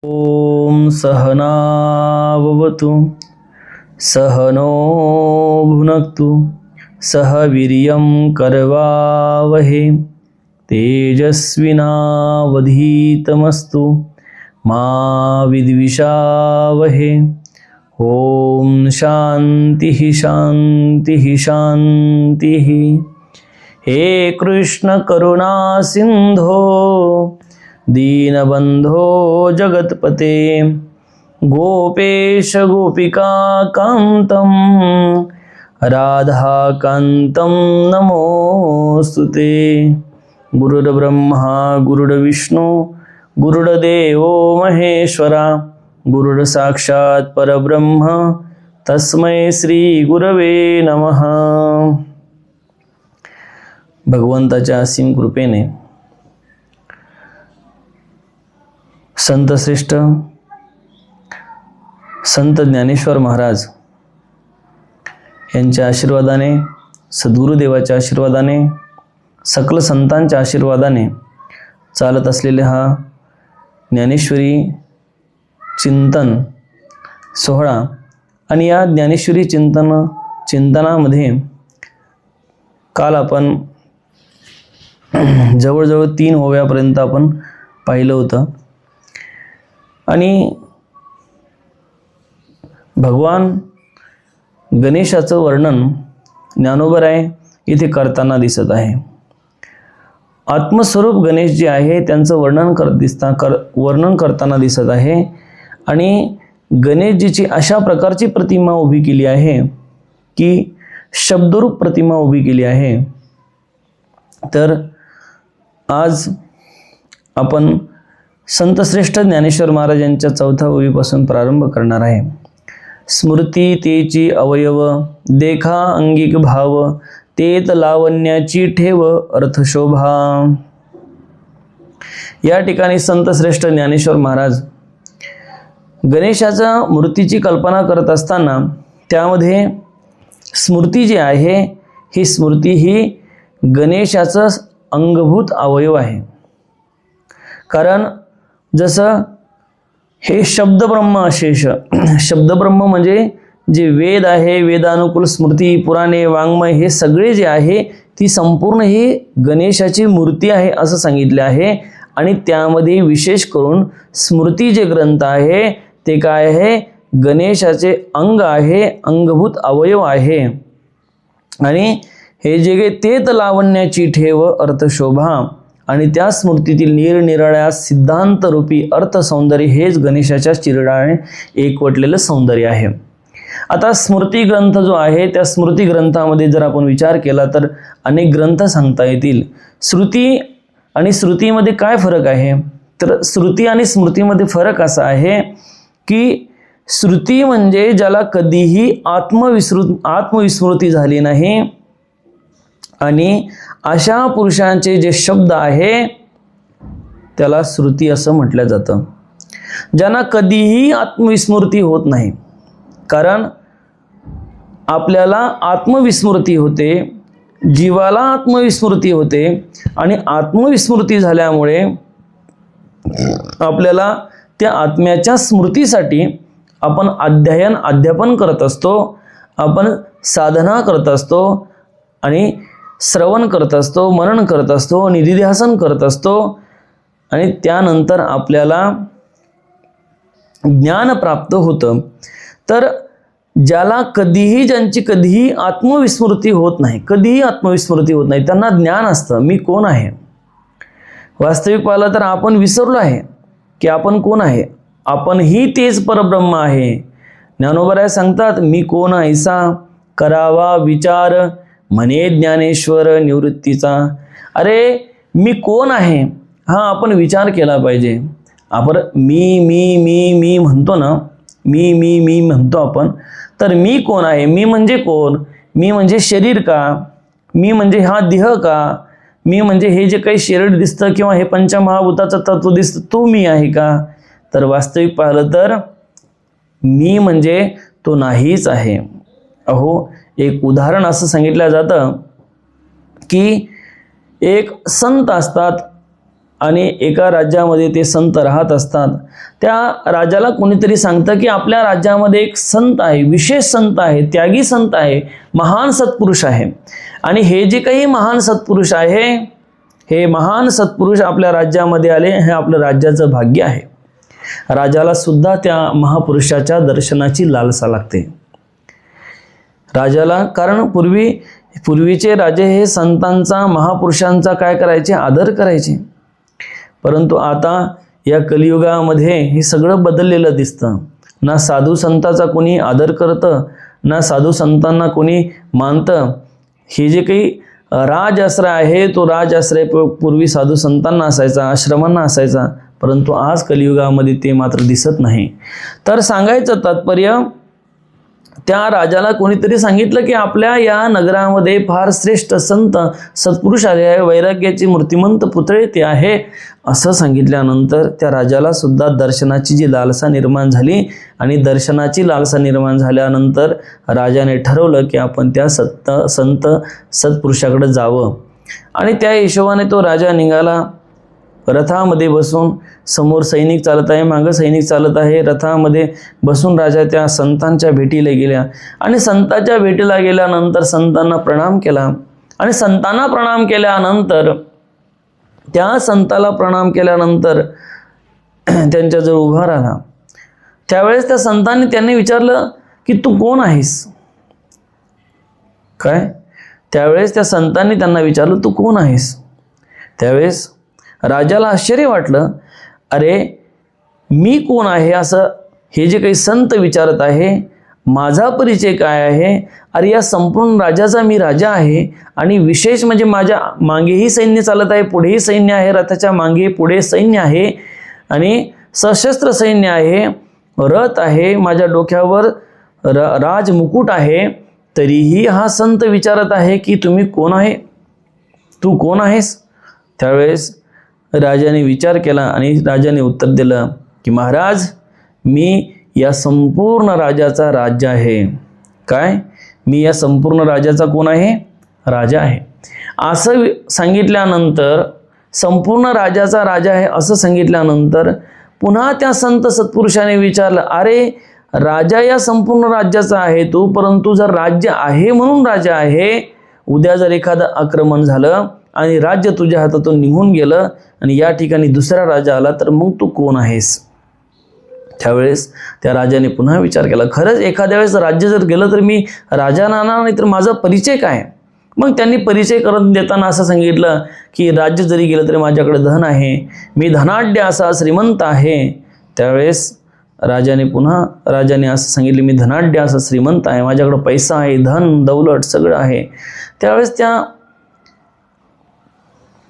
ओम सहनाववतु सहनो भुनक्तु सह वीर्यं करवावहे तेजस्विनावधीतमस्तु मा विद्विषावहे। ओम शांतिः शांतिः शांतिः। हे कृष्ण करुणा सिंधो दीनबंधो जगत्पते गोपेश गोपिका कांतं राधाकांतं नमोस्तुते। गुरुर्ब्रह्मा गुरुर्विष्णु गुरुर्देवो महेश्वरा गुरुर्साक्षात् परब्रह्म तस्मै श्री गुरवे नमः। भगवंताच्या असीम कृपेने संतश्रेष्ठ संत ज्ञानेश्वर महाराज यांच्या आशीर्वादाने, सद्गुरुदेवाच्या आशीर्वादाने, सकल संतांच्या आशीर्वादाने चालत असलेले हा ज्ञानेश्वरी चिंतन सोहळा आणि या ज्ञानेश्वरी चिंतनामध्ये काल आपण जवळजवळ 3 ओव्यापर्यंत आपण पाहिलं होतं आणि भगवान गणेशाचं वर्णन ज्ञानोबराय इथे करताना दिसत आहे। आत्मस्वरूप गणेश जे आहे त्यांचं वर्णन करताना दिसत आहे आणि गणेशजीची अशा प्रकारची प्रतिमा उभी केली आहे की शब्दरूप प्रतिमा उभी केली आहे। तर आज आपण संतश्रेष्ठ ज्ञानेश्वर महाराज यांच्या 4थ्या ओवीपासून प्रारंभ करणार आहे। स्मृती तेची अवयव देखा अंगिक भाव तेत लावण्याची ठेव अर्थशोभा। या ठिकाणी संतश्रेष्ठ ज्ञानेश्वर महाराज गणेशाच्या मूर्तीची कल्पना करत असताना त्यामध्ये स्मृती जी आहे ही स्मृती ही गणेशाचं अंगभूत अवयव आहे। कारण जसं हे शब्दब्रह्म अशेष, शब्दब्रह्म म्हणजे जे वेद आहे, वेदानुकूल स्मृती, पुराणे, वाङ्मय हे सगळे जे आहे ती संपूर्ण ही गणेशाची मूर्ती आहे असं सांगितले आहे। आणि त्यामध्ये विशेष करून स्मृती जे ग्रंथ आहे ते काय आहे, गणेशाचे अंग आहे, अंगभूत अवयव आहे। आणि हे जे तेत लावण्याची ठेव अर्थशोभा आणि त्या स्मृतीतील निरनिराळ्या सिद्धांत रूपी अर्थ सौंदर्य हेच गणेशाच्या चिरडाने एकवटलेलं सौंदर्य आहे। आता स्मृती ग्रंथ जो आहे त्या स्मृती ग्रंथामध्ये जर आपण विचार केला तर अनेक ग्रंथ सांगता येतील। श्रुती आणि स्मृतीमध्ये काय फरक आहे, तर श्रुती आणि स्मृतीमध्ये फरक असा आहे की श्रुती म्हणजे ज्याला कधीही आत्मविस्मृती झाली नाही आणि अशा पुरुषांचे जे शब्द आहे त्याला श्रुती असं म्हटलं जातं, ज्यांना कधीही आत्मविस्मृती होत नाही। कारण आपल्याला आत्मविस्मृती होते, जीवाला आत्मविस्मृती होते आणि आत्मविस्मृती झाल्यामुळे आपल्याला त्या आत्म्याच्या स्मृतीसाठी आपण अध्यापन करत असतो, आपण साधना करत असतो आणि श्रवण करत असतो, मनन करत असतो, निधिध्यासन करत असतो आणि त्यानंतर आपल्याला ज्ञान प्राप्त होतं। तर ज्यांची कधीही आत्मविस्मृती होत नाही, त्यांना ज्ञान असतं मी कोण आहे। वास्तविक पाहिलं तर आपण विसरलो आहे की आपण कोण आहे, आपण ही तेच परब्रह्म आहे। ज्ञानोबराय सांगतात मी कोण ऐसा करावा विचार म्हणे ज्ञानेश्वर निवृत्तीचा। अरे मी कोण आहे हा आपण विचार केला पाहिजे। आपण मी म्हणतो ना, मी म्हणतो आपण, तर मी कोण आहे, मी म्हणजे कोण, मी म्हणजे शरीर का, मी म्हणजे हा देह का, मी म्हणजे हे जे काही शरीर दिसतं किंवा हे पंचमहाभूताचं तत्व दिसतं तो मी आहे का। तर वास्तविक पाहिलं तर मी म्हणजे तो नाहीच आहे। अहो एक उदाहरण असं सांगितलं जातं की एक संत असतात आणि एका राज्यामध्ये ते संत राहत असतात. त्या राजाला कोणीतरी सांगतं की आपल्या राज्यामध्ये एक संत आहे, विशेष संत आहे, त्यागी संत आहे, महान सत्पुरुष आहे. आणि हे जे काही महान सत्पुरुष आहे, हे महान सत्पुरुष आपल्या राज्यामध्ये आले, हे आपलं राज्याचं भाग्य आहे. राजाला सुद्धा त्या महापुरुषाच्या दर्शनाची लालसा लागते राजाला. कारण पूर्वीचे राजे हे संतांचा, महापुरुषांचा काय करायचे, आदर करायचे. परंतु आता या कलियुगामध्ये हे सगळं बदललेलं दिसतं. ना साधू संतांचा कोणी आदर करतं, ना साधू संतांना कोणी मानतं. हे जे काही राजआश्रय आहे, तो राजआश्रय पूर्वी साधू संतांना असायचा, आश्रमांना असायचा, परंतु आज कलियुगामध्ये ते मात्र दिसत नाही. तर सांगायचं तात्पर्य, त्या राजाला कोणीतरी सांगितलं की आपल्या या नगरामध्ये फार श्रेष्ठ संत सत्पुरुष आले आहे, वैराग्याचे मूर्तिमंत पुतळे ते आहे. असं सांगितल्यानंतर त्या राजाला सुद्धा दर्शनाची जी लालसा निर्माण झाली, आणि दर्शनाची लालसा निर्माण झाल्यानंतर राजाने ठरवलं की आपण त्या संत सत्पुरुषाकडे जावं. आणि त्या हिशोबाने तो राजा निघाला. रथामध्ये बसून, समोर सैनिक चालत आहे, मागं सैनिक चालत आहे. रथामध्ये बसून राजा त्या संतांच्या भेटीला गेल्या. आणि संतांच्या भेटीला गेल्यानंतर संतांना प्रणाम केला. आणि संतांना प्रणाम केल्यानंतर, त्या संताला प्रणाम केल्यानंतर त्यांच्याजवळ उभा राहिला. त्यावेळेस त्या संतांनी त्यांनी विचारलं की तू कोण आहेस काय. त्यावेळेस त्या संतांनी त्यांना विचारलं तू कोण आहेस. त्यावेळेस राजाला आश्चर्य वाटलं, अरे मी कोण आहे असं हे जे काही संत विचारत आहे, माझा परिचय काय आहे. अरे या संपूर्ण राज्याचा मी राजा आहे. आणि विशेष म्हणजे माझ्या मागेही सैन्य चालत आहे, पुढेही सैन्य आहे, रथाच्या मागे पुढे सैन्य आहे, आणि सशस्त्र सैन्य आहे, रथ आहे, माझ्या डोक्यावर राजमुकुट आहे. तरीही हा संत विचारत आहे की तुम्ही कोण आहे, तू कोण आहेस. त्यावेळेस राजाने विचार केला आणि राजाने उत्तर दिलं की महाराज, मी या संपूर्ण राजाचा राजा आहे. काय, मी या संपूर्ण राजाचा कोण आहे, राजा आहे. असं सांगितल्यानंतर, संपूर्ण राजाचा राजा आहे असं सांगितल्यानंतर पुन्हा त्या संत सत्पुरुषाने विचारलं, अरे राजा या संपूर्ण राज्याचा आहे तू, परंतु जर राज्य आहे म्हणून राजा आहे, उद्या जर एखादं आक्रमण झालं आणि राज्य तुझ्या हातातून निघून गेलं आणि या ठिकाणी दुसरा राजा आला तर मग तू कोण आहेस. त्यावेळेस त्या राजाने पुन्हा विचार केला, खरंच एखाद्या वेळेस राज्य जर गेलं तर मी राजा नाणार, नाही तर माझा परिचय काय. मग त्यांनी परिचय करून देताना असं सांगितलं की राज्य जरी गेलं तरी माझ्याकडे धन आहे, मी धनाढ्य असा श्रीमंत आहे. त्यावेळेस राजाने असं सांगितलं, मी धनाढ्य असा श्रीमंत आहे, माझ्याकडे पैसा आहे, धन दौलत सगळं आहे. त्यावेळेस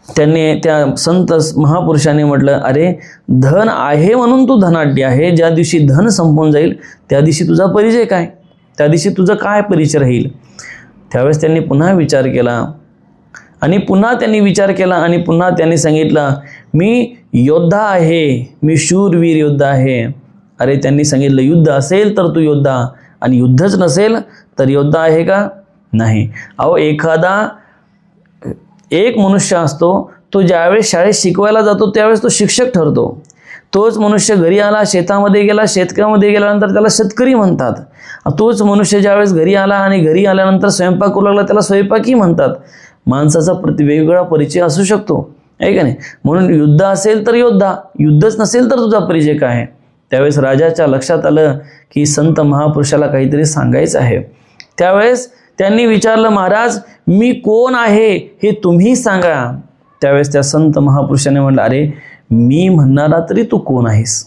त्यांनी त्या संत महापुरुषाने म्हटलं, अरे धन आहे म्हणून तू धनाढ्य आहे, ज्या दिवशी धन संपून जाईल त्या दिवशी तुझा परिचय काय, त्या दिवशी तुझा काय परिचय राहील. त्यावेळेस त्यांनी पुन्हा विचार केला आणि पुन्हा त्यांनी सांगितलं, मी योद्धा आहे, मी शूरवीर योद्धा आहे. अरे त्यांनी सांगितलं, युद्ध असेल तर तू योद्धा, आणि युद्धच नसेल तर योद्धा आहे का, नाही. अहो एक मनुष्य असतो, तो ज्यावेळेस शाळेत शिकवायला जातो त्यावेळेस तो शिक्षक ठरतो. तोच मनुष्य घरी आला, शेतामध्ये गेला, शेतकऱ्यामध्ये गेल्यानंतर त्याला शेतकरी म्हणतात. तोच मनुष्य ज्यावेळेस घरी आला आणि घरी आल्यानंतर स्वयंपाक करू लागला त्याला स्वयंपाकी म्हणतात. माणसाचा वेगवेगळा परिचय असू शकतो, आहे का नाही. म्हणून युद्ध असेल तर योद्धा, युद्धच नसेल तर तुझा परिचय काय आहे. त्यावेळेस राजाच्या लक्षात आलं की संत महापुरुषाला काहीतरी सांगायचं आहे. त्यावेळेस त्यांनी विचारलं, महाराज मी कोण आहे हे तुम्ही सांगा. त्यावेळेस त्या संत महापुरुषाने म्हटलं, अरे मी म्हणणारा तरी तू कोण आहेस,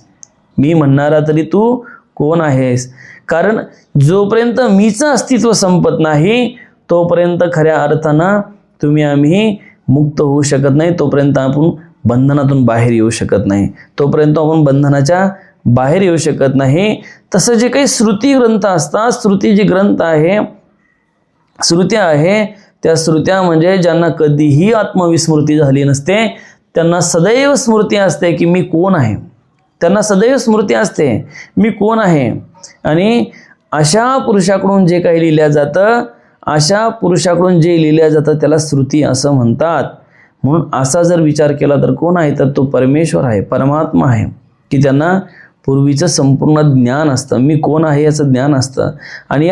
मी म्हणणारा तरी तू कोण आहेस. कारण जोपर्यंत मीचं अस्तित्व संपत नाही तोपर्यंत खऱ्या अर्थानं तुम्ही आम्ही मुक्त होऊ शकत नाही, तोपर्यंत आपण बंधनातून बाहेर येऊ शकत नाही, तोपर्यंत आपण बंधनाच्या बाहेर येऊ शकत नाही. तसं जे काही श्रुती ग्रंथ असतात, श्रुती जी ग्रंथ आहे, श्रुत्या आहे, त्या श्रुत्या म्हणजे ज्यांना कधीही आत्मविस्मृती झाली नसते त्यांना सदैव स्मृती असते की मी कोण आहे. त्यांना सदैव स्मृती असते मी कोण आहे. आणि अशा पुरुषाकडून जे काही लिहिलं जातं, अशा पुरुषाकडून जे लिहिलं जातं त्याला श्रुती असं म्हणतात. म्हणून असा जर विचार केला तर कोण आहे, तर तो परमेश्वर आहे, परमात्मा आहे, की त्यांना पूर्वीचं संपूर्ण ज्ञान असतं, मी कोण आहे याचं ज्ञान असतं. आणि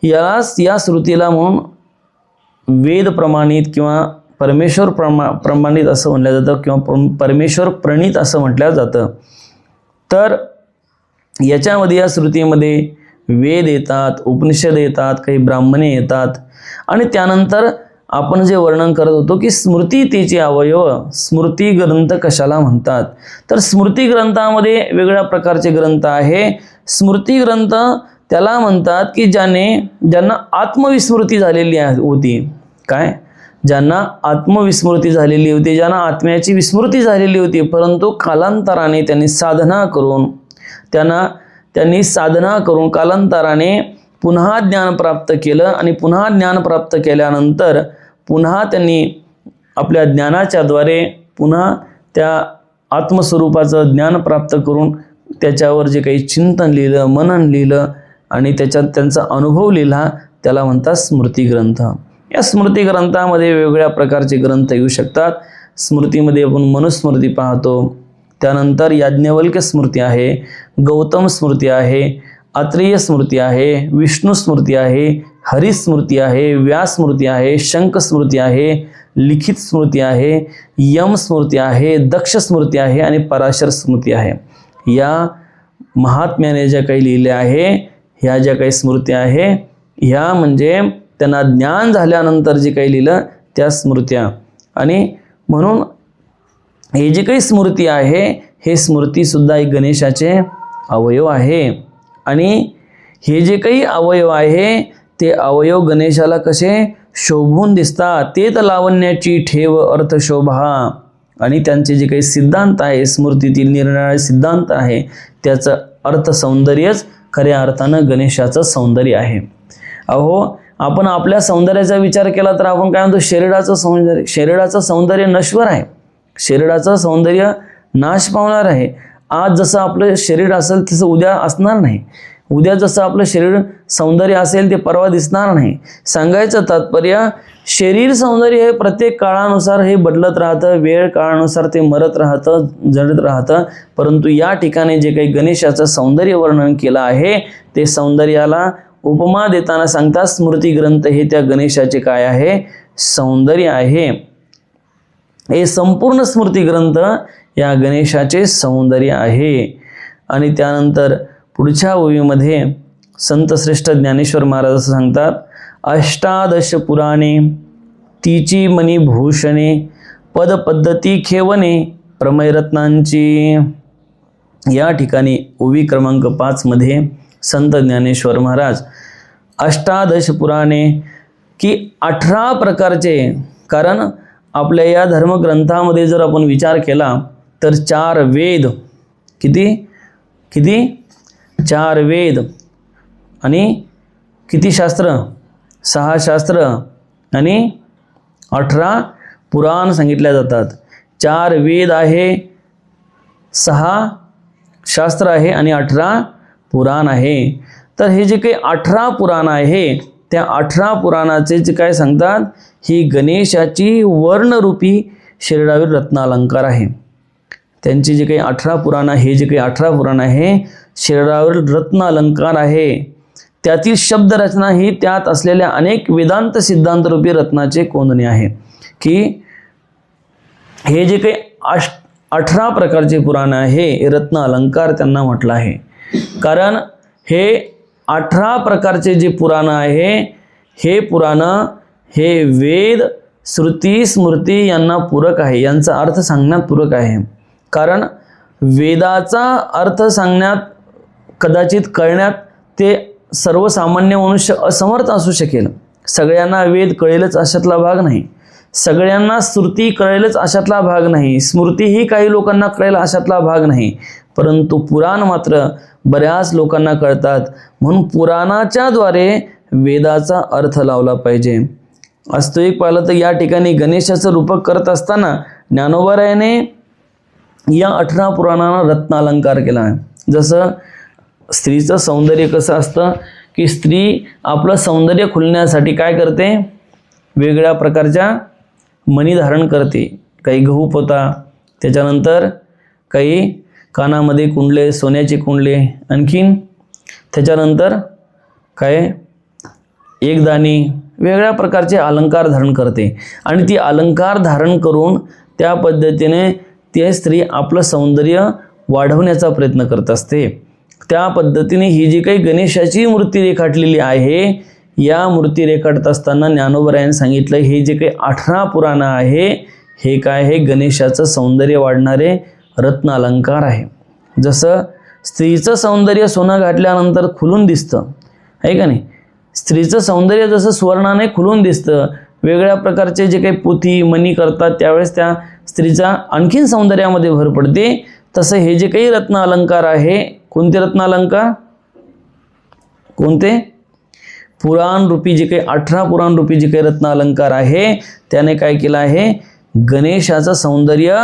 या श्रुतीला म्हणून वेद प्रमाणित किंवा परमेश्वर प्रमाणित असं म्हटलं जातं किंवा परमेश्वर प्रणित असं म्हटलं जातं. तर याच्यामध्ये या श्रुतीमध्ये वेद येतात, उपनिषद येतात, काही ब्राह्मणे येतात. आणि त्यानंतर आपण जे वर्णन करत होतो की स्मृती तिचे अवयव, स्मृती ग्रंथ कशाला म्हणतात, तर स्मृती ग्रंथामध्ये वेगळ्या प्रकारचे ग्रंथ आहे. स्मृती ग्रंथ त्याला म्हणतात की ज्यांना आत्मविस्मृती झालेली होती. काय? ज्यांना आत्मविस्मृती झालेली होती, ज्यांना आत्म्याची विस्मृती झालेली होती, परंतु कालांतराने त्यांनी साधना करून कालांतराने पुन्हा ज्ञान प्राप्त केलं. आणि पुन्हा ज्ञान प्राप्त केल्यानंतर पुन्हा त्यांनी आपल्या ज्ञानाच्या द्वारे पुन्हा त्या आत्मस्वरूपाचं ज्ञान प्राप्त करून त्याच्यावर जे काही चिंतन लिहिलं, मनन लिहिलं आणि त्याच्यात त्यांचा अनुभव लिहिला, त्याला म्हणतात स्मृती ग्रंथ. या स्मृती ग्रंथामध्ये वेगवेगळ्या प्रकारचे ग्रंथ येऊ शकतात. स्मृतीमध्ये आपण मनुस्मृती पाहतो, त्यानंतर याज्ञवल्क्य स्मृती आहे, गौतम स्मृती आहे, अत्रेय स्मृती आहे, विष्णू स्मृती आहे, हरिस्मृती आहे, व्यास स्मृती आहे, शंख स्मृती आहे, लिखित स्मृती आहे, यम स्मृती आहे, दक्ष स्मृती आहे आणि पराशर स्मृती आहे. या महात्म्याने ज्या काही लिहिल्या आहे, ह्या ज्या काही स्मृती आहे, ह्या म्हणजे त्यांना ज्ञान झाल्यानंतर जे काही लिहिलं त्या स्मृत्या. आणि म्हणून हे जे काही स्मृती आहे, हे स्मृतीसुद्धा एक गणेशाचे अवयव आहे. आणि हे जे काही अवयव आहे ते अवयव गणेशाला कसे शोभून दिसतात, ते तर लावण्याची ठेव अर्थशोभा. आणि त्यांचे जे काही सिद्धांत आहे, स्मृतीतील निरनिराळे सिद्धांत आहे, त्याचं अर्थ सौंदर्यच खऱ्या अर्थानं गणेशाचं सौंदर्य आहे. आपण आपल्या सौंदर्याचा विचार केला तर आपण काय म्हणतो, शरीराचं सौंदर्य नश्वर आहे, शरीराचं सौंदर्य नाश पावणार आहे. आज जसं आपलं शरीर असेल तसं उद्या असणार नाही, उद्या जसं आपलं शरीर सौंदर्य असेल ते परवा दिसणार नाही. सांगायचं तात्पर्य, शरीर सौंदर्य हे प्रत्येक काळानुसार हे बदलत राहतं, वेळ काळानुसार ते मरत राहतं, जळत राहतं. परंतु या ठिकाणी जे काही गणेशाचं सौंदर्य वर्णन केलं आहे, ते सौंदर्याला उपमा देताना सांगतात स्मृती ग्रंथ हे त्या गणेशाचे काय आहे, सौंदर्य आहे. हे संपूर्ण स्मृती ग्रंथ या गणेशाचे सौंदर्य आहे. आणि त्यानंतर पुढच्या ओवीमध्ये संतश्रेष्ठ ज्ञानेश्वर महाराज असं सांगतात, अष्टादश पुराणे तिची मणिभूषणे पदपद्धती खेवणे प्रमेयरत्नांची. या ठिकाणी ओवी क्रमांक 5 मध्ये संत ज्ञानेश्वर महाराज अष्टादश पुराणे की 18 प्रकारचे, कारण आपल्या या धर्मग्रंथामध्ये जर आपण विचार केला तर 4 वेद, किती 4 वेद आणि किती शास्त्र, 6 शास्त्र आणि 18 पुराण सांगितल्या जातात. 4 वेद आहे, 6 शास्त्र आहे आणि 18 पुराण आहे. तर हे जे काही 18 पुराण आहे, त्या 18 पुराणाचे जे काय सांगतात, ही गणेशाची वर्णरूपी शरीरावर रत्नालंकार आहे. त्यांची जे काही 18 पुराण आहे, हे जे काही 18 पुराण आहे, शरीरावर रत्नालंकार आहे. त्यातील शब्दरचना ही त्यात असलेल्या अनेक वेदांत सिद्धांत रूपी रत्नाचे कोंदणे आहे. की हे जे काही 18 प्रकारचे पुराण आहे, हे रत्न अलंकार त्यांना म्हटलं आहे. कारण हे 18 प्रकारचे जे पुराण आहे, हे पुराण हे वेद, श्रुती, स्मृती यांना पूरक आहे, यांचा अर्थ सांगण्यात पूरक आहे. कारण वेदाचा अर्थ सांगण्यात, कदाचित कळण्यात ते सर्वसामान्य मनुष्य असमर्थ असू शकेल. सगळ्यांना वेद कळेलच अशातला भाग नाही, सगळ्यांना श्रुती कळेलच अशातला भाग नाही, स्मृतीही काही लोकांना कळेल अशातला भाग नाही. परंतु पुराण मात्र बऱ्याच लोकांना कळतात. म्हणून पुराणाच्या द्वारे वेदाचा अर्थ लावला पाहिजे. वास्तविक पाहिलं तर या ठिकाणी गणेशाचं रूपक करत असताना ज्ञानोबारायाने या 18 पुराणांना रत्नालंकार केला आहे. जसं स्त्रीचं सौंदर्य कसं असतं की स्त्री आपलं सौंदर्य खुलण्यासाठी काय करते, वेगळ्या प्रकारच्या मणी धारण करते, काही गहू पोता, त्याच्यानंतर काही कानामध्ये कुंडले, सोन्याचे कुंडले, आणखीन त्याच्यानंतर काय एक दाणी, वेगळ्या प्रकारचे अलंकार धारण करते आणि ती अलंकार धारण करून त्या पद्धतीने ती स्त्री आपलं सौंदर्य वाढवण्याचा प्रयत्न करत असते. त्या पद्धतीने ही जी काही गणेशाची मूर्ती रेखाटलेली आहे, या मूर्ती रेखाटत असताना ज्ञानोबरायांनी सांगितलं हे जे काही 18 पुराणं आहे हे काय आहे, गणेशाचं सौंदर्य वाढणारे रत्न अलंकार आहे. जसं स्त्रीचं सौंदर्य सोनं घातल्यानंतर खुलून दिसतं आहे का नाही, स्त्रीचं सौंदर्य जसं सुवर्णाने खुलून दिसतं, वेगळ्या प्रकारचे जे काही पोथी मणी करतात त्यावेळेस त्या स्त्रीचा आणखीन सौंदर्यामध्ये भर पडते, तसं हे जे काही रत्न अलंकार आहे, कोणते रत्न अलंकार, कोणते, पुराण रूपी जे काही 18 पुराण रूपी जे काही रत्न अलंकार आहे त्याने काय केलं आहे, गणेशाचं सौंदर्य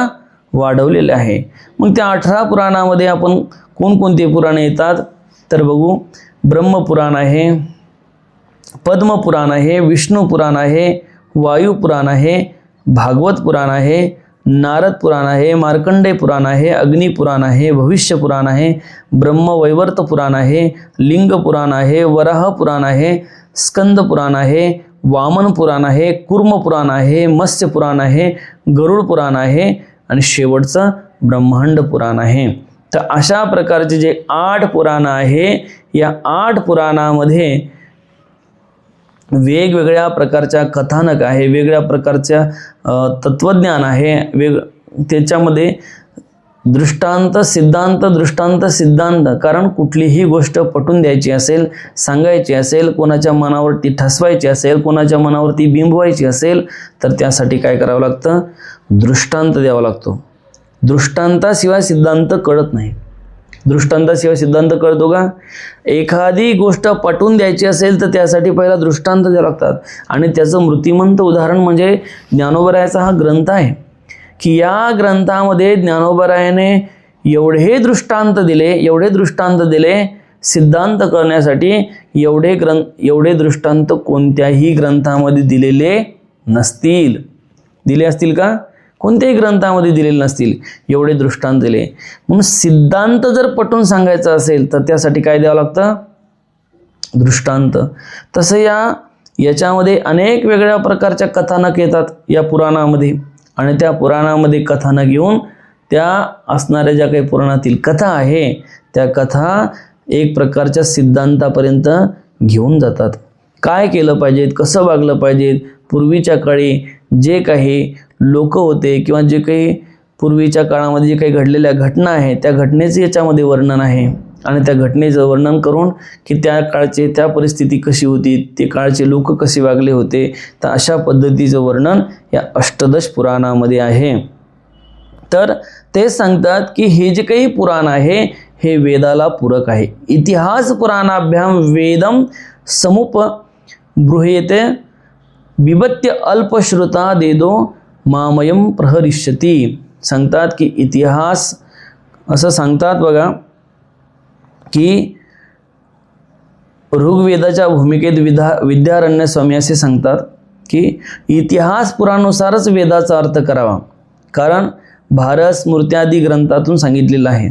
वाढवलेलं आहे. मग त्या 18 पुराणामध्ये आपण कोणकोणते पुराणे येतात तर बघू, ब्रह्मपुराण आहे, पद्मपुराण आहे, विष्णू पुराण आहे, वायू पुराण आहे, भागवत पुराण आहे, नारद पुराण आहे, मार्कंडेय पुराण आहे, अग्नि पुराण आहे, भविष्य पुराण आहे, ब्रह्मवैवर्त पुराण आहे, लिंग पुराण आहे, वराह पुराण आहे, स्कंद पुराण आहे, वामन पुराण आहे, कुर्म पुराण आहे, मत्स्य पुराण आहे, गरुड पुराण आहे आणि शेवटचं ब्रह्मांड पुराण आहे. तर अशा प्रकारचे जे 8 पुराण आहे, या 8 पुराणामध्ये वेगवेगळ्या प्रकारच्या कथानक आहे, वेगळ्या प्रकारच्या तत्वज्ञान आहे, त्याच्यामध्ये दृष्टांत सिद्धांत, कारण कुठलीही गोष्ट पटवून द्यायची असेल, सांगायची असेल, कोणाच्या मनावरती ठसवायची असेल, कोणाच्या मनावरती बिंबवायची असेल तर त्यासाठी काय करावं लागतं, दृष्टांत द्यावा लागतो. दृष्टांताशिवाय सिद्धांत कळत नाही. दृष्टांताशिवाय सिद्धांत कळतो का? एखादी गोष्ट पटवून द्यायची असेल तर त्यासाठी पहिला दृष्टांत द्यावे लागतात आणि त्याचं मूर्तिमंत उदाहरण म्हणजे ज्ञानोबरायाचा हा ग्रंथ आहे की या ग्रंथामध्ये ज्ञानोबरायाने एवढे दृष्टांत दिले सिद्धांत करण्यासाठी, एवढे दृष्टांत कोणत्याही ग्रंथामध्ये दिलेले नसतील. दिले असतील का? कोणत्याही ग्रंथामध्ये दिलेले नसतील, एवढे दृष्टांत दिले. म्हणून सिद्धांत जर पटवून सांगायचा असेल तर त्यासाठी काय द्यावं लागतं, दृष्टांत. तसं याच्यामध्ये अनेक वेगळ्या प्रकारच्या कथानक येतात या पुराणामध्ये आणि त्या पुराणामध्ये कथानक घेऊन त्या असणाऱ्या ज्या काही पुराणातील कथा आहे त्या कथा एक प्रकारच्या सिद्धांतापर्यंत घेऊन जातात. काय केलं पाहिजे, कसं वागलं पाहिजे, पूर्वीच्या काळी जे काही लोक होते किंवा जे काही पूर्वीच्या काळामध्ये जे काही घडलेल्या घटना आहे त्या घटनेचं याच्यामध्ये वर्णन आहे आणि त्या घटनेचं वर्णन करून की त्या काळचे त्या परिस्थिती कशी होती, ते काळचे लोक कसे वागले होते, तर अशा पद्धतीचं वर्णन या अष्टदश पुराणामध्ये आहे. तर ते सांगतात की हे जे काही पुराण आहे हे वेदाला पूरक आहे. इतिहास पुराणाभ्याम वेदम समुपबृह्यते बिभत्य अल्पश्रुता देदो मामयम प्रहरिष्यती. सांगतात की इतिहास असं सांगतात बघा की ऋग्वेदाच्या भूमिकेत विद्यारण्य स्वामी असे सांगतात की इतिहास पुराणानुसारच वेदाचा अर्थ करावा, कारण भारत स्मृत्यादी ग्रंथातून सांगितलेलं आहे.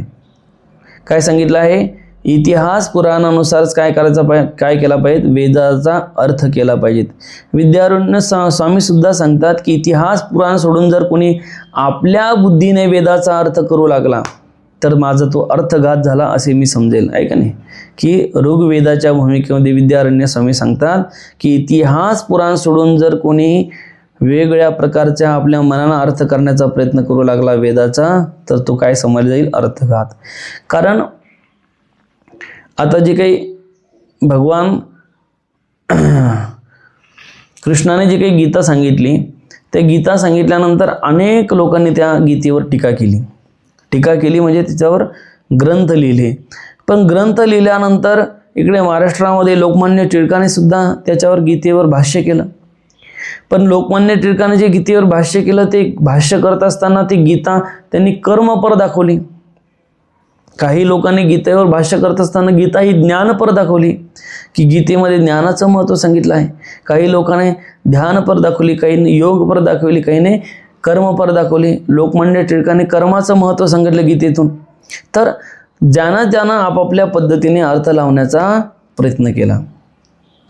काय सांगितलं आहे? इतिहास पुराणानुसारच काय केला पाहिजे, वेदाचा अर्थ केला पाहिजे. विद्यारण्य स्वामी सुद्धा सांगतात की इतिहास पुराण सोडून जर कोणी आपल्या बुद्धीने वेदाचा अर्थ करू लागला तर माझा तो अर्थघात झाला असे मी समजेल, आहे का नाही. की ऋग्वेदाच्या भूमिकेमध्ये विद्यारण्य स्वामी सांगतात की इतिहास पुराण सोडून जर कोणी वेगवेगळ्या प्रकारच्या आपल्या मनानं अर्थ करण्याचा प्रयत्न करू लागला वेदाचा तर तो काय समजला जाईल, अर्थघात. कारण आता जे काही भगवान कृष्णाने जे काही गीता सांगितली, त्या गीता सांगितल्यानंतर अनेक लोकांनी त्या गीतेवर टीका केली म्हणजे त्याच्यावर ग्रंथ लिहिले. पण ग्रंथ लिहिल्यानंतर इकडे महाराष्ट्रामध्ये लोकमान्य टिळकाने सुद्धा त्याच्यावर गीतेवर भाष्य केलं. पण लोकमान्य टिळकाने जे गीतेवर भाष्य केलं ते भाष्य करत असताना ती गीता त्यांनी कर्मपर दाखवली. काही लोकांनी गीतेवर भाष्य करत असताना गीता ही ज्ञानपर दाखवली, की गीतेमध्ये ज्ञानाचं महत्त्व सांगितलं आहे. काही लोकांनी ध्यानपर दाखवली, काहींनी योगपर दाखवली, काहीने कर्मपर दाखवली. लोकमान्य टिळकांनी कर्माचं महत्त्व सांगितलं गीतेतून. तर ज्यानं आपापल्या पद्धतीने अर्थ लावण्याचा प्रयत्न केला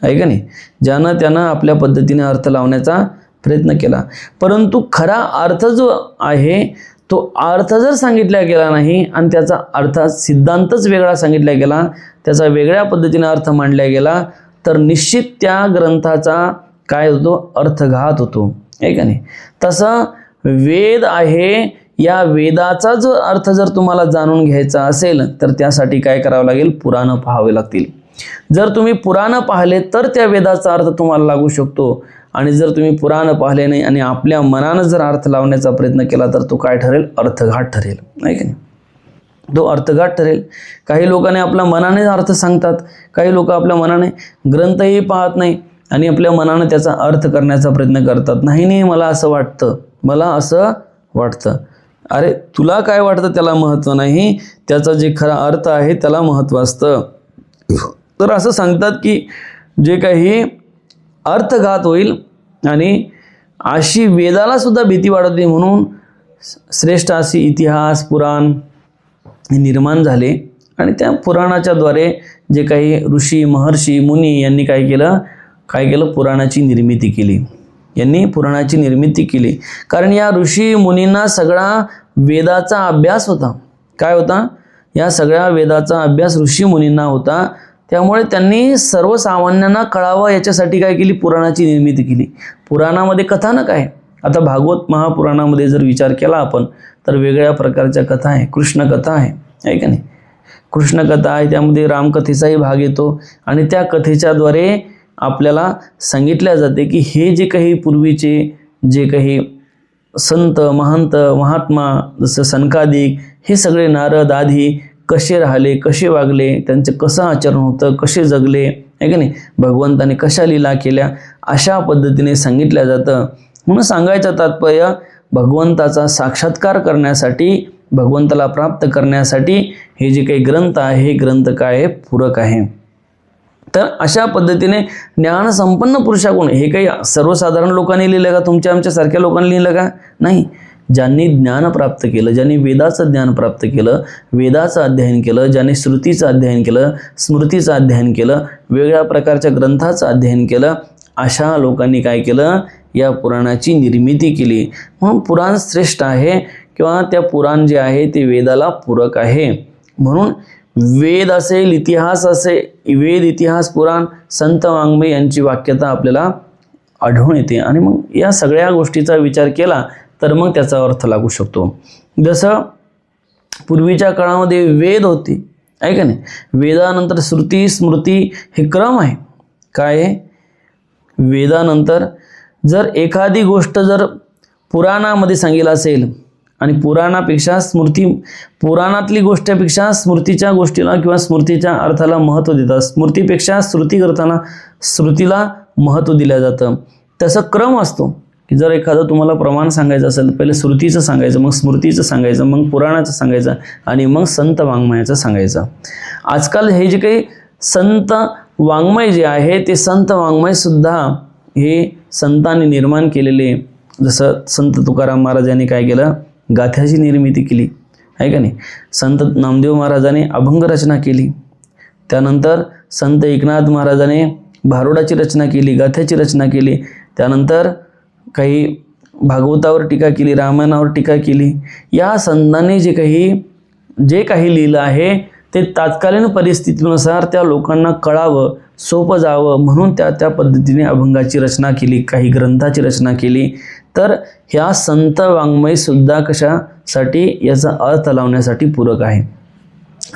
आहे का नाही, ज्यानं त्यानं आपल्या पद्धतीने अर्थ लावण्याचा प्रयत्न केला. परंतु खरा अर्थ जो आहे तो अर्थ जर सांगितला गेला नाही आणि त्याचा अर्थ सिद्धांतच वेगळा सांगितला गेला, त्याचा वेगळ्या पद्धतीने अर्थ मांडला गेला, तर निश्चित त्या ग्रंथाचा काय होतो, अर्थघात होतो, आहे का नाही. तसं वेद आहे, या वेदाचा जो अर्थ जर तुम्हाला जाणून घ्यायचा असेल तर त्यासाठी काय करावं लागेल, पुराणं पाहावे लागतील. जर तुम्ही पुराणं पाहिले तर त्या वेदाचा अर्थ तुम्हाला लागू शकतो. आणि जर तुम्ही पुराण पाहिले नाही आणि आपल्या मनानं जर अर्थ लावण्याचा प्रयत्न केला तर तो काय ठरेल, अर्थघात ठरेल, नाही की नाही. तो अर्थघात ठरेल. काही लोकांनी आपल्या मनाने अर्थ सांगतात, काही लोक आपल्या मनाने ग्रंथही पाहत नाही आणि आपल्या मनानं त्याचा अर्थ करण्याचा प्रयत्न करतात. नाही मला असं वाटतं, मला असं वाटतं. अरे तुला काय वाटतं त्याला महत्त्व नाही, त्याचा जे खरा अर्थ आहे त्याला महत्त्व असतं. तर असं सांगतात की जे काही अर्थघात होईल आणि अशी वेदाला सुद्धा भीती वाढवते म्हणून श्रेष्ठ अशी इतिहास पुराण निर्माण झाले. आणि त्या पुराणाच्या द्वारे जे काही ऋषी महर्षी मुनी यांनी काय केलं, पुराणाची निर्मिती केली. यांनी पुराणाची निर्मिती केली. कारण या ऋषी मुनींना सगळा वेदाचा अभ्यास होता. काय होता, या सगळ्या वेदाचा अभ्यास ऋषी मुनींना होता. त्यामुळे त्यांनी सर्वसामान्यांना कळावं याच्यासाठी काय केली, पुराणाची निर्मिती केली. पुराणामध्ये कथानक आहे. आता भागवत महापुराणामध्ये जर विचार केला आपण तर वेगळ्या प्रकारच्या कथा आहे. कृष्ण कथा आहे का नाही. कृष्ण कथा आहे, त्यामध्ये रामकथेचाही भाग येतो आणि त्या कथेच्याद्वारे आपल्याला सांगितल्या जाते की हे जे काही पूर्वीचे जे काही संत महंत महात्मा जसं सनकादिक हे सगळे नारद आदी कसे राहिले, कसे वागले, त्यांचं कसं आचरण होतं, कसे जगले, आहे की नाही, भगवंताने कशा लीला केल्या, अशा पद्धतीने सांगितलं जातं. म्हणून सांगायचं तात्पर्य भगवंताचा साक्षात्कार करण्यासाठी, भगवंताला प्राप्त करण्यासाठी हे जे काही ग्रंथ आहे हे ग्रंथ काय आहे, पूरक आहे. तर अशा पद्धतीने ज्ञानसंपन्न पुरुषाकडून, हे काही सर्वसाधारण लोकांनी लिहिलं का, तुमच्या आमच्यासारख्या लोकांनी लिहिलं का, नाही. ज्यांनी ज्ञान प्राप्त केलं, ज्यांनी वेदाचं ज्ञान प्राप्त केलं, वेदाचं अध्ययन केलं, ज्यांनी श्रुतीचं अध्ययन केलं, स्मृतीचं अध्ययन केलं, वेगळ्या प्रकारच्या ग्रंथाचं अध्ययन केलं, अशा लोकांनी काय केलं, या पुराणाची निर्मिती केली. म्हणून पुराण श्रेष्ठ आहे किंवा त्या पुराण जे आहे ते वेदाला पूरक आहे. म्हणून वेद असेल, इतिहास असेल, वेद इतिहास पुराण संत वाङ्मय यांची वाक्यता आपल्याला आढळून येते. आणि मग या सगळ्या गोष्टीचा विचार केला तर मग त्याचा अर्थ लागू शकतो. जसं पूर्वीच्या काळामध्ये वेद होते, आहे का नाही, वेदानंतर श्रुती स्मृती हे क्रम आहे. काय आहे, वेदानंतर जर एखादी गोष्ट जर पुराणामध्ये सांगितलं असेल आणि पुराणापेक्षा पुराणातली गोष्टीपेक्षा स्मृतीच्या गोष्टीला किंवा स्मृतीच्या अर्थाला महत्त्व देतात, स्मृतीपेक्षा श्रुती करताना श्रुतीला महत्त्व दिलं जातं. तसं क्रम असतो की जर एखादं तुम्हाला प्रमाण सांगायचं असेल, पहिले श्रुतीचं सांगायचं, मग स्मृतीचं सांगायचं, मग पुराणाचं सांगायचं आणि मग संत वाङ्मयाचं सांगायचं. आजकाल हे जे काही संत वाङ्मय जे आहे ते संत वाङ्मयसुद्धा हे संतांनी निर्माण केलेले, जसं संत तुकाराम महाराजांनी काय केलं, गाथ्याची निर्मिती केली, आहे का नाही. संत नामदेव महाराजांनी अभंग रचना केली. त्यानंतर संत एकनाथ महाराजांनी भारुडाची रचना केली, गाथ्याची रचना केली. त्यानंतर काही भागवतावर टीका केली, रामायणावर टीका केली. या संतांनी जे काही लिहिलं आहे ते तात्कालीन परिस्थितीनुसार त्या लोकांना कळावं, सोपं जावं म्हणून त्या पद्धतीने अभंगाची रचना केली, काही ग्रंथाची रचना केली. तर ह्या संत वाङ्मयसुद्धा कशासाठी, याचा अर्थ लावण्यासाठी पूरक आहे.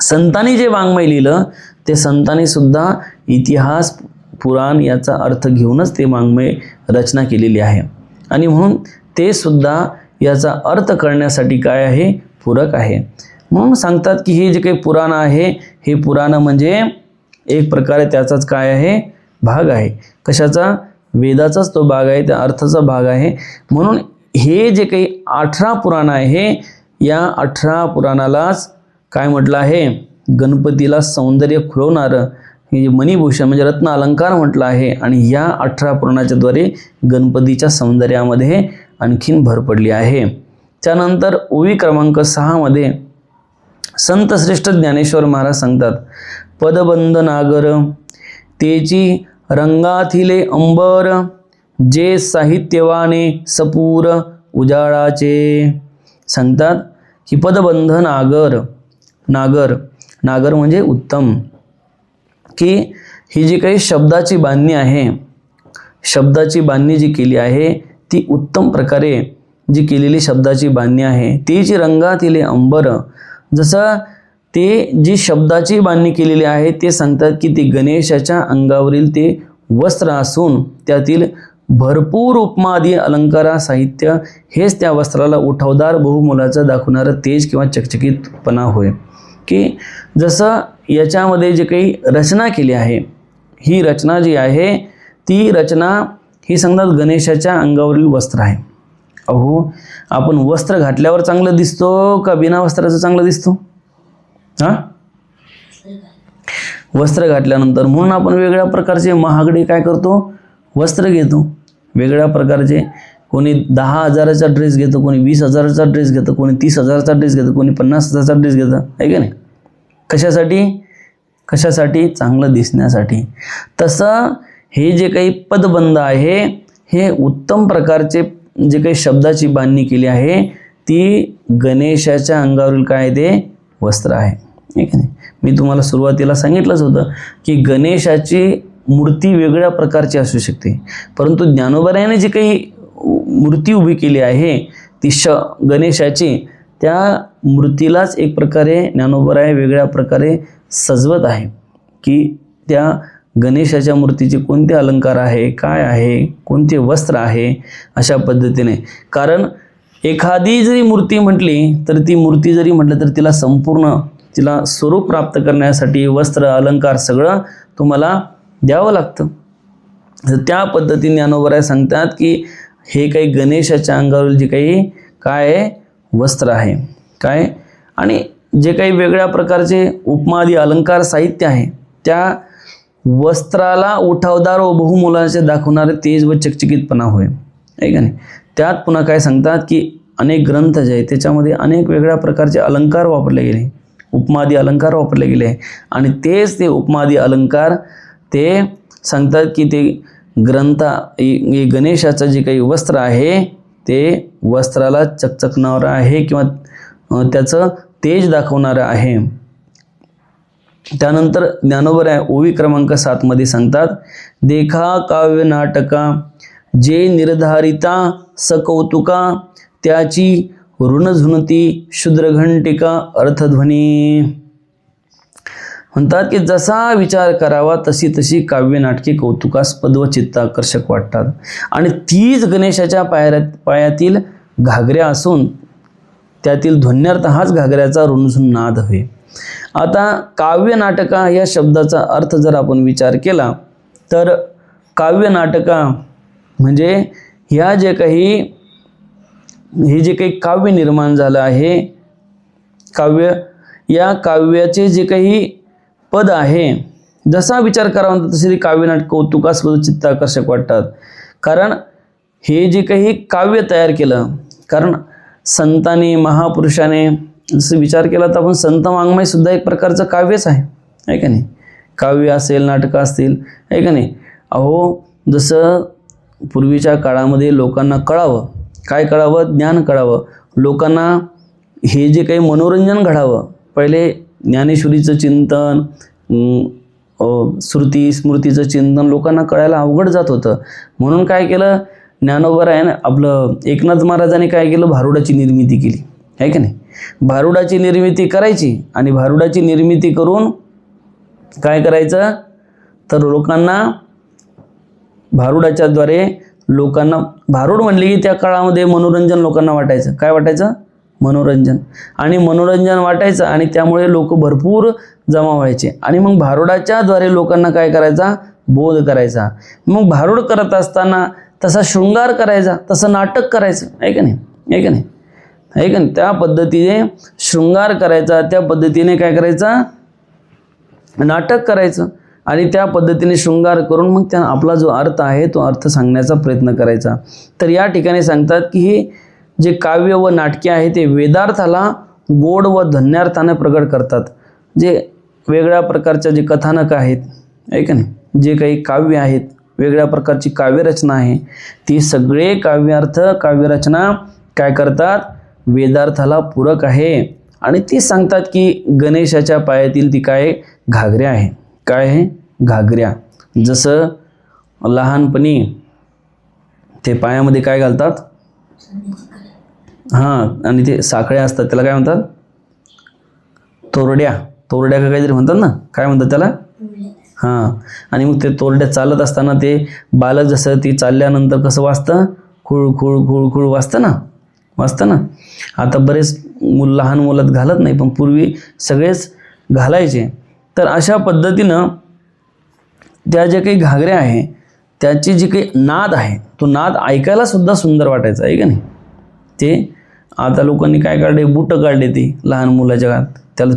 संतांनी जे वाङ्मय लिहिलं ते संतांनीसुद्धा इतिहास पुराण याचा अर्थ घेऊनच ते वाङ्मय रचना केलेली आहे. आणि म्हणून ते सुद्धा याचा अर्थ करण्यासाठी काय आहे, पूरक आहे. म्हणून सांगतात की हे जे काही पुराण आहे हे पुराण म्हणजे एक प्रकारे त्याचाच काय आहे, भाग आहे. कशाचा, वेदाचाच तो भाग आहे, त्या अर्थाचा भाग आहे. म्हणून हे जे काही 18 पुराण आहे या 18 पुराणालाच काय म्हटलं आहे, गणपतीला सौंदर्य खुलवणारं हे मणिभूषण म्हणजे रत्न अलंकार म्हटलं आहे. आणि या 18 पुराणाच्या द्वारे गणपतीच्या सौंदर्यामध्ये आणखीन भर पडली आहे. त्यानंतर ओवी क्रमांक 6 मध्ये संत श्रेष्ठ ज्ञानेश्वर महाराज सांगतात, पदबंध नागर तेची रंगाथिले अंबर, जे साहित्यवाने सपूर उजाळाचे. सांगतात की पदबंध नागर म्हणजे उत्तम, की ही जी काही शब्दाची बांधणी आहे, शब्दाची बांधणी जी केली आहे ती उत्तम प्रकारे जी केलेली शब्दाची बांधणी आहे. तेची रंगाथिले अंबर, जसं ते जी शब्दाची बांधणी केलेली आहे ते सांगतात की ते गणेशाच्या अंगावरील ते वस्त्र असून त्यातील भरपूर उपमादी अलंकार साहित्य हेच त्या वस्त्राला उठावदार बहुमोलाचं दाखवणारं तेज किंवा चकचकीतपणा होय. की जसं याच्यामध्ये जे काही रचना केली आहे, ही रचना जी आहे ती रचना ही सांगतात गणेशाच्या अंगावरील वस्त्र आहे. अहो, आपण वस्त्र घातल्यावर चांगलं दिसतो का बिना वस्त्राचं चांगलं दिसतो? वस्त्र घातल्यानंतर म्हणून आपण वेगळ्या प्रकारचे महागडे काय करतो, वस्त्र घेतो. वेगळ्या प्रकारचे, कोणी 10,000चा ड्रेस घेतो, कोणी 20,000चा ड्रेस घेतो, कोणी 30,000चा ड्रेस घेतो, कोणी 50,000चा ड्रेस घेतं, आहे का नाही? कशासाठी? चांगलं दिसण्यासाठी. तसं हे जे काही पदबंध आहे हे उत्तम प्रकारचे जे काही शब्दाची बांधणी केली आहे ती गणेशाच्या अंगावरील काय ते वस्त्र आहे, आहे का नाही? मी तुम्हाला सुरुवातीला सांगितलंच होतं की गणेशाची मूर्ती वेगळ्या प्रकारची असू शकते, परंतु ज्ञानोबरायाने जी काही मूर्ती उभी केली आहे ती गणेशाची, त्या मूर्तीलाच एक प्रकारे ज्ञानोबराय वेगळ्या प्रकारे सजवत आहे की त्या गणेशाच्या मूर्तीचे कोणते अलंकार आहे, काय आहे, कोणते वस्त्र आहे, अशा पद्धतीने. कारण एखादी जरी मूर्ती म्हटली तर ती मूर्ती जरी म्हटलं तर तिला संपूर्ण तिला स्वरूप प्राप्त करण्यासाठी वस्त्र अलंकार सगळं तुम्हाला द्यावं लागतं. तर त्या पद्धतीने ज्ञानोबराय सांगतात की हे काही गणेशाच्या अंगावरील जे काही काय आहे वस्त्र आहे काय, आणि जे काही वेगळ्या प्रकारचे उपमादी अलंकार साहित्य आहे त्या वस्त्राला उठावदार व बहुमोलाचे दाखवणारे तेज व चकचकीतपणा होय, आहे का नाही? त्यात पुन्हा काय सांगतात की अनेक ग्रंथ जे आहेत त्याच्यामध्ये अनेक वेगळ्या प्रकारचे अलंकार वापरले गेले, उपमादी अलंकार वापरले गेले, आणि तेच ते उपमादी अलंकार ते सांगतात की ते गणेशाचं जे काही वस्त्र आहे ते वस्त्राला चकचकणारं आहे किंवा त्याचं तेज दाखवणारं आहे. त्यानंतर ज्ञानोबराय ओवी क्रमांक 7 मध्ये सांगतात, देखा काव्य नाटका जे निर्धारिता सकौतुका, त्याची ऋणझुनती शूद्रघंटिका अर्थध्वनी. म्हणतात की जसा विचार करावा तशी तशी काव्य नाटके कौतुकास्पद व चित्ताकर्षक वाटतात, आणि तीच गणेशाच्या पायातील घागऱ्या असून त्यातील ध्वन्यार्थ हाच घागऱ्याचा रुणझुन नाद होय. आता काव्य नाटका या शब्दाचा अर्थ जर आपण विचार केला तर काव्य नाटका म्हणजे हे जे काही काव्य निर्माण झालं आहे, काव्य, या काव्याचे जे काही पद आहे, जसा विचार करावा तसे काव्य नाटक कौतुकास्पद चित्ताकर्षक वाटतात. कारण हे जे काही काव्य तयार केलं, कारण संतांनी महापुरुषाने जसं विचार केला तर आपण संत वाङ्मय सुद्धा एक प्रकारचं काव्यच आहे का नाही? काव्य असेल, नाटकं असतील, आहे का नाही? अहो, जसं पूर्वीच्या काळामध्ये लोकांना कळावं, काय कळावं, ज्ञान कळावं, लोकांना हे जे काही मनोरंजन घडावं, पहिले ज्ञानेश्वरीचं चिंतन, श्रुती स्मृतीचं चिंतन लोकांना कळायला अवघड जात होतं. म्हणून काय केलं ज्ञानोबरायाने, आपलं एकनाथ महाराजांनी काय केलं, भारुडाची निर्मिती केली, आहे का नाही? भारुडाची निर्मिती करायची, आणि भारुडाची निर्मिती करून काय करायचं तर लोकांना भारुडाच्या द्वारे लोकांना, भारुड म्हणले की त्या काळामध्ये मनोरंजन लोकांना वाटायचं. काय वाटायचं? मनोरंजन. आणि मनोरंजन वाटायचं आणि त्यामुळे लोक भरपूर जमा व्हायचे, आणि मग भारुडाच्या द्वारे लोकांना काय करायचा, बोध करायचा. मग भारुड करत असताना तसा शृंगार करायचा, तसं नाटक करायचं, आहे का नाही? आहे का नाही? आहे का नाही, त्या पद्धतीने शृंगार करायचा, त्या पद्धतीने काय करायचा, नाटक करायचं आणि त्या पद्धतीने शृंगार करून मग त्या आपला जो अर्थ आहे तो अर्थ सांगण्याचा प्रयत्न करायचा. तर या ठिकाणी सांगतात की हे जे काव्य व नाटके आहे ते वेदार्थाला गोड व धन्यार्थाने प्रगट करतात. जे वेगळ्या प्रकारच्या जे कथानक आहेत, आहे का नाही, जे काही काव्य आहेत, वेगळ्या प्रकारची काव्यरचना आहे, ती सगळे काव्यार्थ काव्यरचना काय करतात, वेदार्थाला पूरक आहे. आणि ती सांगतात की गणेशाच्या पायातील ती काय, घागऱ्या आहे. काय आहे, घागऱ्या. जसं लहानपणी ते पायामध्ये काय घालतात, हां, आणि ते साखळ्या असतात, त्याला काय म्हणतात, तोरड्या का काहीतरी म्हणतात ना, काय म्हणतात त्याला, हां. आणि मग ते तोरड्या चालत असताना ते बालक जसं ती चालल्यानंतर कसं वाजतं, खुळ खुळ खुळ खुळ वाजतं ना. आता बरेच लहान मुलं घालत नाही, पण पूर्वी सगळेच घालायचे. तर अशा पद्धतीनं त्या ज्या काही घागऱ्या आहे त्याची जी काही नाद आहे तो नाद ऐकायला सुद्धा सुंदर वाटायचा, आहे का नाही. ते आता लोकांनी काय काढले, बुटं काढले ते लहान मुलाच्या गात, त्याला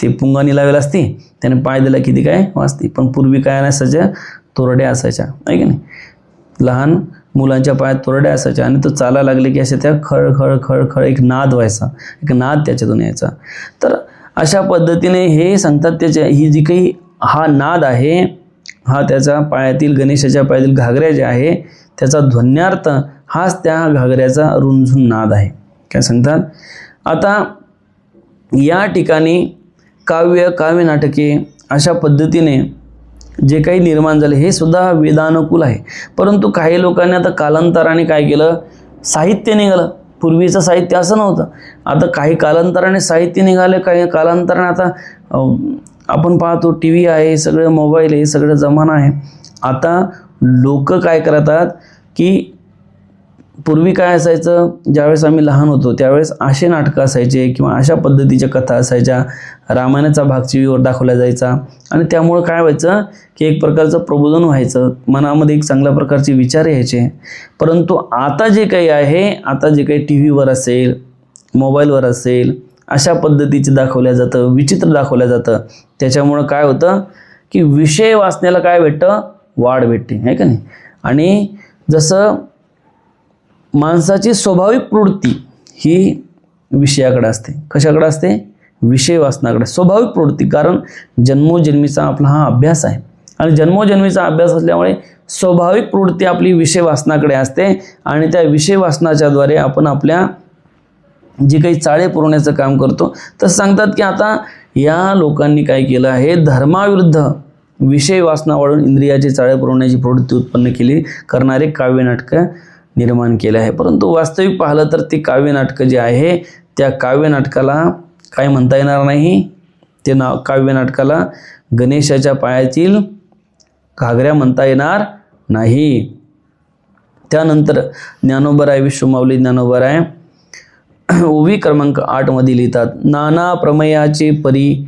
ते पुंगानी लावेल असते, त्याने पाय दिला किती काय वाजते. पण पूर्वी काय नसायच्या, तोरड्या असायच्या, आहे का नाही. लहान मुलांच्या पायात तोरड्या असायच्या आणि तो चालायला लागले की असे त्या खळ खळ खळ खळ एक नाद व्हायचा, एक नाद त्याच्यातून यायचा. तर अशा पद्धतीने हे सांगतात त्याच्या ही जी काही हा नाद आहे, हा त्याचा पायातील गणेशाच्या पायातील घागऱ्या जे आहे त्याचा ध्वन्यार्थ हाच त्या घागऱ्याचा रुंझुन नाद आहे. काय सांगतात. आता या ठिकाणी काव्य नाटके अशा पद्धतीने जे काही निर्माण झाले हे सुद्धा वेदानुकूल आहे. परंतु काही लोकांनी आता कालांतराने काय केलं, साहित्य निघालं. पूर्वीचं साहित्य असं नव्हतं. आता काही कालांतराने साहित्य निघाले, काही कालांतराने आता आपण पाहतो टी व्ही आहे, सगळं मोबाईल आहे, सगळं जमाना आहे. आता लोक काय करतात की पूर्वी काय असायचं, ज्यावेळेस आम्ही लहान होतो त्यावेळेस असे नाटकं असायचे किंवा अशा पद्धतीच्या कथा असायच्या, रामायणाचा भाग टीव्हीवर दाखवला जायचा आणि त्यामुळं काय व्हायचं की एक प्रकारचं प्रबोधन व्हायचं, मनामध्ये एक चांगल्या प्रकारचे विचार यायचे. परंतु आता जे काही आहे, आता जे काही टी व्हीवर असेल, मोबाईलवर असेल, अशा पद्धतीचे दाखवल्या जातं, विचित्र दाखवल्या जातं. त्याच्यामुळं काय होतं की विषय वाचण्याला काय भेटतं, वाढ भेटते, आहे का नाही. आणि जसं माणसाची स्वाभाविक प्रवृत्ती ही विषयाकडे असते, कशाकडे असते, विषय वाचनाकडे. स्वाभाविक प्रवृत्ती, कारण जन्मोजन्मीचा आपला हा अभ्यास आहे आणि जन्मोजन्मीचा अभ्यास असल्यामुळे स्वाभाविक प्रवृत्ती आपली विषय वाचनाकडे असते आणि त्या विषय वाचनाच्याद्वारे आपण आपल्या जे काही चाळे पुरवण्याचं काम करतो. तर सांगतात की आता या लोकांनी काय केलं आहे, धर्माविरुद्ध विषय वाचना वाढून इंद्रियाचे चाळे पुरवण्याची प्रवृत्ती उत्पन्न केली करणारे काव्यनाटकं निर्माण केले आहे. परंतु वास्तविक पाहिलं तर ते काव्यनाटकं जे आहे त्या काव्यनाटकाला काय म्हणता येणार नाही, ते काव्यनाटकाला गणेशाच्या पायातील घागऱ्या म्हणता येणार नाही. त्यानंतर ज्ञानोबराय, विश्वमाऊली ज्ञानोबराय ओवी क्रमांक 8 मध्ये लिहितात, नाना प्रमेयाचे परी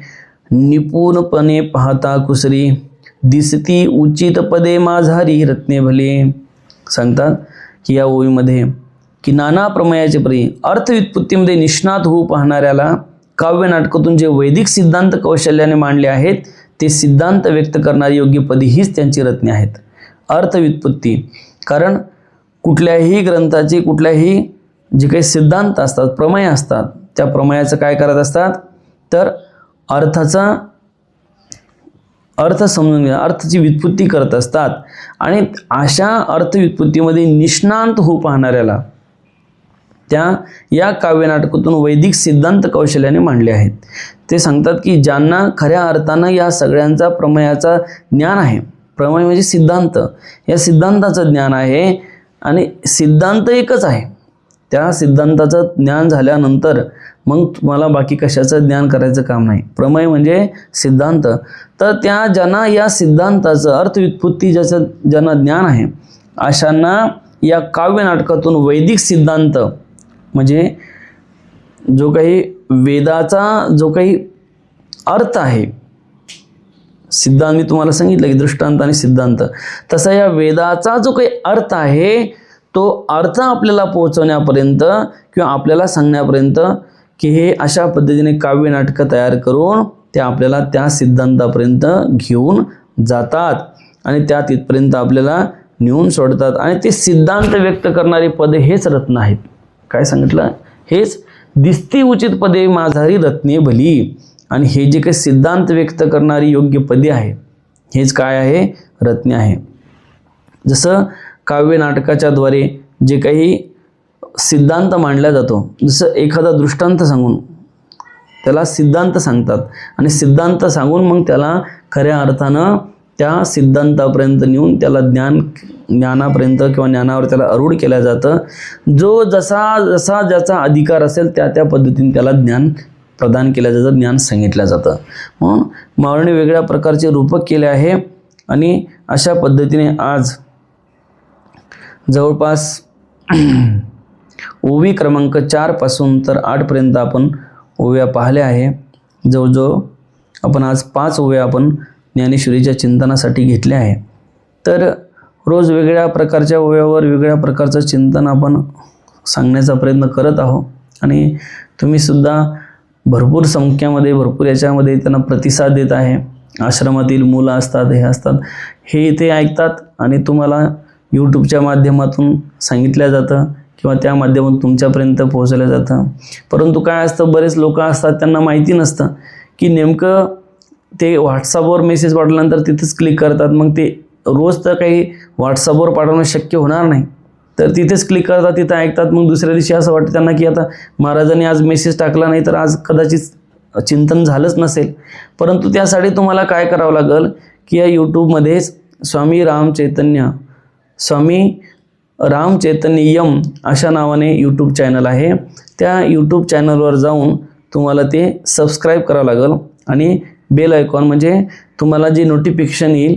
निपुणपणे पाहता कुसरी, दिसती उचित पदे माझारी रत्ने भले. सांगतात की या ओवीमध्ये की नाना प्रमेयाचे परी, अर्थव्युत्पत्तीमध्ये निष्णात होऊ पाहणाऱ्याला काव्य नाटकातून जे वैदिक सिद्धांत कौशल्याने मांडले आहेत ते सिद्धांत व्यक्त करणारी योग्य पदी हीच त्यांची रत्ने आहेत. अर्थव्युत्पत्ती, कारण कुठल्याही ग्रंथाची कुठल्याही जे काही सिद्धांत असतात, प्रमेय असतात, त्या प्रमेयाचं काय करत असतात तर अर्थाचा अर्थ समजून घ्या, अर्थाची व्युत्पत्ती करत असतात. आणि अशा अर्थव्युत्पत्तीमध्ये निष्णात होऊ पाहणाऱ्याला या काव्यनाटकातून वैदिक सिद्धांत कौशल्याने मांडले आहेत. ते सांगतात की ज्यांना खऱ्या अर्थानं या सगळ्यांचा प्रमेयाचा ज्ञान आहे, प्रमेय म्हणजे सिद्धांत, या सिद्धांताचं ज्ञान आहे आणि सिद्धांत एकच आहे. त्या सिद्धांताचं ज्ञान झाल्यानंतर मग तुम्हाला बाकी कशाचं ज्ञान करायचं काम नाही. प्रमेय म्हणजे सिद्धांत. तर त्या ज्यांना या सिद्धांताचं अर्थव्युत्पत्ती ज्यांना ज्ञान आहे अशांना या काव्यनाटकातून वैदिक सिद्धांत म्हणजे जो काही वेदाचा जो काही अर्थ आहे, सिद्धांत मी तुम्हाला सांगितलं की दृष्टांत आणि सिद्धांत, तसा या वेदाचा जो काही अर्थ आहे तो अर्थ आपल्याला पोहोचवण्यापर्यंत किंवा आपल्याला सांगण्यापर्यंत की हे अशा पद्धतीने काव्य नाटकं तयार करून ते आपल्याला त्या सिद्धांतापर्यंत घेऊन जातात आणि त्या तिथपर्यंत आपल्याला नेऊन सोडतात. आणि ते सिद्धांत व्यक्त करणारी पदे हेच रत्न आहेत. काय सांगितलं? हेच दिसती उचित पदे माझारी रत्ने भली. आणि हे जे काही सिद्धांत व्यक्त करणारी योग्य पदे आहे हेच काय आहे? रत्ने आहे. जसं काव्य नाटकाच्या द्वारे जे काही सिद्धांत मांडला जातो, जसं एखादा दृष्टांत सांगून त्याला सिद्धांत सांगतात आणि सिद्धांत सांगून मग त्याला खऱ्या अर्थानं त्या सिद्धांतापर्यंत नेऊन त्याला ज्ञानापर्यंत किंवा ज्ञानावर त्याला आरूढ केलं जातं. जो जसा ज्याचा अधिकार असेल त्या पद्धतीने त्याला ज्ञान प्रदान केलं जातं, ज्ञान सांगितलं जातं. म्हणून माऊलीने वेगळ्या प्रकारचे रूपक केले आहे. आणि अशा पद्धतीने आज जवळपास ओवी क्रमांक 4 पासून तर 8 पर्यंत आपण ओव्या पाहिल्या आहे. जवळजवळ आपण आज 5 ओव्या आपण ज्ञानेश्वरीच्या चिंतनासाठी घेतल्या आहे. तर रोज वेगळ्या प्रकारच्या ओव्यावर वेगळ्या प्रकारचं चिंतन आपण सांगण्याचा प्रयत्न करत आहोत. आणि तुम्हीसुद्धा भरपूर संख्यामध्ये भरपूर याच्यामध्ये त्यांना प्रतिसाद देत आहे. आश्रमातील मुलं असतात, हे असतात, हे इथे ऐकतात आणि तुम्हाला यूट्यूबच्या माध्यमातून सांगितलं जातं किंवा त्या माध्यमातून तुमच्यापर्यंत पोहोचलं जातं. परंतु काय असतं, बरेच लोक असतात त्यांना माहिती नसतं की नेमकं ते व्हॉट्सअपवर मेसेज पाठवल्यानंतर तिथेच क्लिक करतात. मग ते रोज तर काही व्हॉट्सअपवर पाठवणं शक्य होणार नाही, तर तिथेच क्लिक करतात, तिथं ऐकतात. मग दुसऱ्या दिवशी असं वाटतं त्यांना की आता महाराजांनी आज मेसेज टाकला नाही तर आज कदाचित चिंतन झालंच नसेल. परंतु त्यासाठी तुम्हाला काय करावं लागेल की या यूट्यूबमध्येच स्वामी राम चैतन्यम अशा नावाने यूट्यूब चॅनल आहे. त्या यूट्यूब चॅनलवर जाऊन तुम्हाला ते सबस्क्राईब करावं लागेल आणि बेल आयकॉन म्हणजे तुम्हाला जे नोटिफिकेशन येईल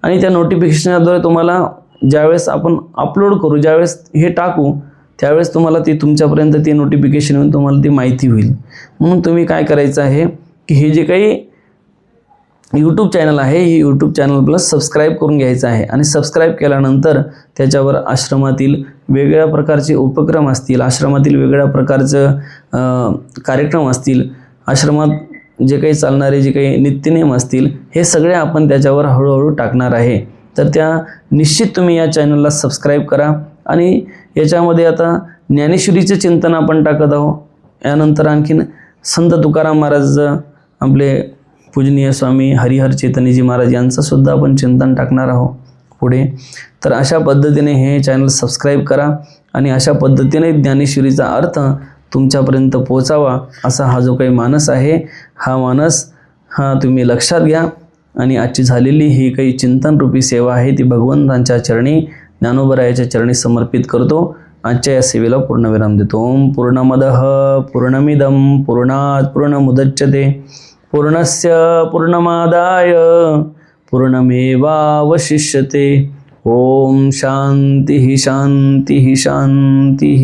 आणि त्या नोटिफिकेशनद्वारे तुम्हाला ज्यावेळेस आपण अपलोड करू, ज्यावेळेस हे टाकू, त्यावेळेस तुम्हाला ती तुमच्यापर्यंत ती नोटिफिकेशन येऊन तुम्हाला ती माहिती होईल. म्हणून तुम्ही काय करायचं आहे की हे जे काही यूट्यूब चॅनल आहे हे यूट्यूब चॅनलला सबस्क्राईब करून घ्यायचं आहे. आणि सबस्क्राईब केल्यानंतर त्याच्यावर आश्रमातील वेगवेगळ्या प्रकारचे उपक्रम असतील, आश्रमातील वेगवेगळ्या प्रकारचं कार्यक्रम असतील, आश्रमात जे काही चालणारे जे काही नित्यनेम असतील, हे सगळे आपण त्याच्यावर हळूहळू टाकणार आहे. तर त्या निश्चित तुम्ही या चॅनलला सबस्क्राईब करा. आणि याच्यामध्ये आता ज्ञानेश्वरीचे चिंतन आपण टाकत आहोत. यानंतर आणखीन संत तुकाराम महाराज, आपले पूजनीय स्वामी हरिहर चैतन्यजी महाराज यांचंसुद्धा आपण चिंतन टाकणार आहोत पुढे. तर अशा पद्धतीने हे चॅनल सबस्क्राईब करा आणि अशा पद्धतीने ज्ञानेश्वरीचा अर्थ तुमच्यापर्यंत पोहोचावा असा हा जो काही मानस आहे, हा मानस तुम्ही लक्षात घ्या. आणि आजची झालेली ही काही चिंतनरूपी सेवा आहे ती भगवंतांच्या चरणी, ज्ञानोबरायाच्या चरणी समर्पित करतो. आजच्या या सेवेला पूर्णविराम देतो. ओम पूर्णमदः पूर्णमिदं पूर्णात् पूर्णमुदच्यते पूर्णस्य पूर्णमादाय पूर्णमेवावशिष्यते. ओम शांतिः शांतिः शांतिः.